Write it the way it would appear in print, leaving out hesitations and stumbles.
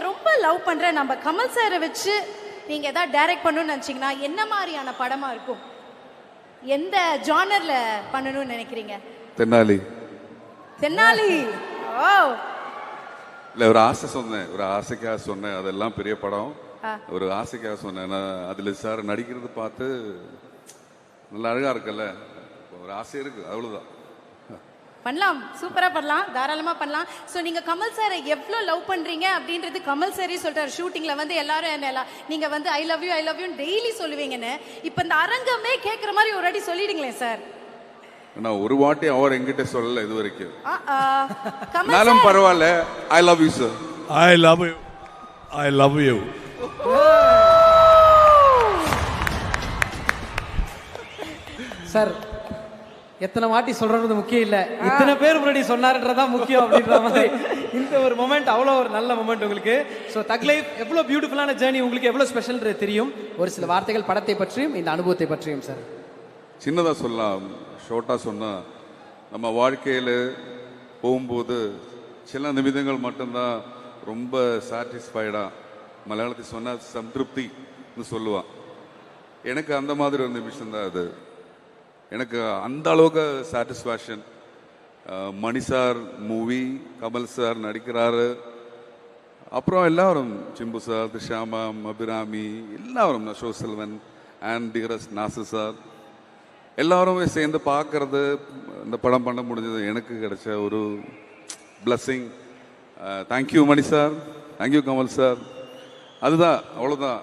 ரொம்ப லவ் பண்ற நம்ம கமல் சாரை வச்சு நீங்க ஏதாவது டைரக்ட் பண்ணணும்னு நினைச்சீங்கன்னா என்ன மாதிரியான படமா இருக்கும்? எந்த ஜானர்ல பண்ணணும்னு நினைக்கிறீங்க? தென்னாலி. தென்னாலி. ஓ, இல்ல ஒரு ஆசை சொன்னேன், ஒரு ஆசைக்காக சொன்னேன். அதெல்லாம் பெரிய படம். ஒரு ஆசைக்காக சொன்னேன். நான் அதுல சார் நடிக்கிறது பார்த்து நல்லா அழகா இருக்குல்ல, ஒரு ஆசை இருக்கு, அவ்வளவுதான். பண்ணலாம், சூப்பரா பண்ணலாம், தாராளமா பண்ணலாம். சோ நீங்க கமல் சாரை எவ்வளவு லவ் பண்றீங்க அப்படின்றது கமல் சாரே சொல்றாரு. ஷூட்டிங்ல வந்து எல்லாரும் என்ன நீங்க வந்து ஐ லவ் யூ டெய்லி சொல்லுவீங்கன்னு. இப்ப இந்த அரங்கமே கேக்குற மாதிரி ஒரு வாட்டி சொல்லிடுங்களேன் சார். நான் ஒரு வாட்டி அவர் என்கிட்ட சொல்லல இது வரைக்கும். கமல் நானும் பரவாயில்ல, I love you sir. I love you, I love you. Sir எத்தனை வாட்டி சொல்றது முக்கியம் இல்ல, இத்தனை பேர் முன்னாடி சொன்னாருன்றதான் முக்கியம் அப்படின்ற மாதிரி இந்த ஒரு மொமெண்ட் அவ்வளோ ஒரு நல்ல மொமெண்ட் உங்களுக்கு. ஸோ தக் லைஃப் எவ்வளோ பியூட்டிஃபுல்லான ஜேர்னி, உங்களுக்கு எவ்வளோ ஸ்பெஷல்ன்றது தெரியும். ஒரு சில வார்த்தைகள் படத்தை பற்றியும் இந்த அனுபவத்தை பற்றியும் சார். சின்னதா சொல்லலாம், ஷார்ட்டா சொன்னா, நம்ம வாழ்க்கையில போகும்போது சில நிமிடங்கள் மட்டும்தான் ரொம்ப சாட்டிஸ்ஃபைடா, மலையாளத்தில் சொன்னா சம்திருப்தின்னு சொல்லுவான். எனக்கு அந்த மாதிரி ஒரு நிமிஷம் தான் அது. எனக்கு அந்த அளவுக்கு சாட்டிஸ்ஃபேக்ஷன். மணி சார் மூவி, கமல் சார் நடிக்கிறாரு, அப்புறம் எல்லாரும் சிம்பு சார், திஷாமா, அபிராமி, எல்லாரும் அசோக் செல்வன் அண்ட் டிகரஸ் நாசர் சார் எல்லாருமே சேர்ந்து பார்க்கறது, இந்த படம் பண்ண முடிஞ்சது எனக்கு கிடைச்ச ஒரு பிளஸ்ஸிங். தேங்க்யூ மணி சார், தேங்க்யூ கமல் சார். அதுதான், அவ்வளோதான்.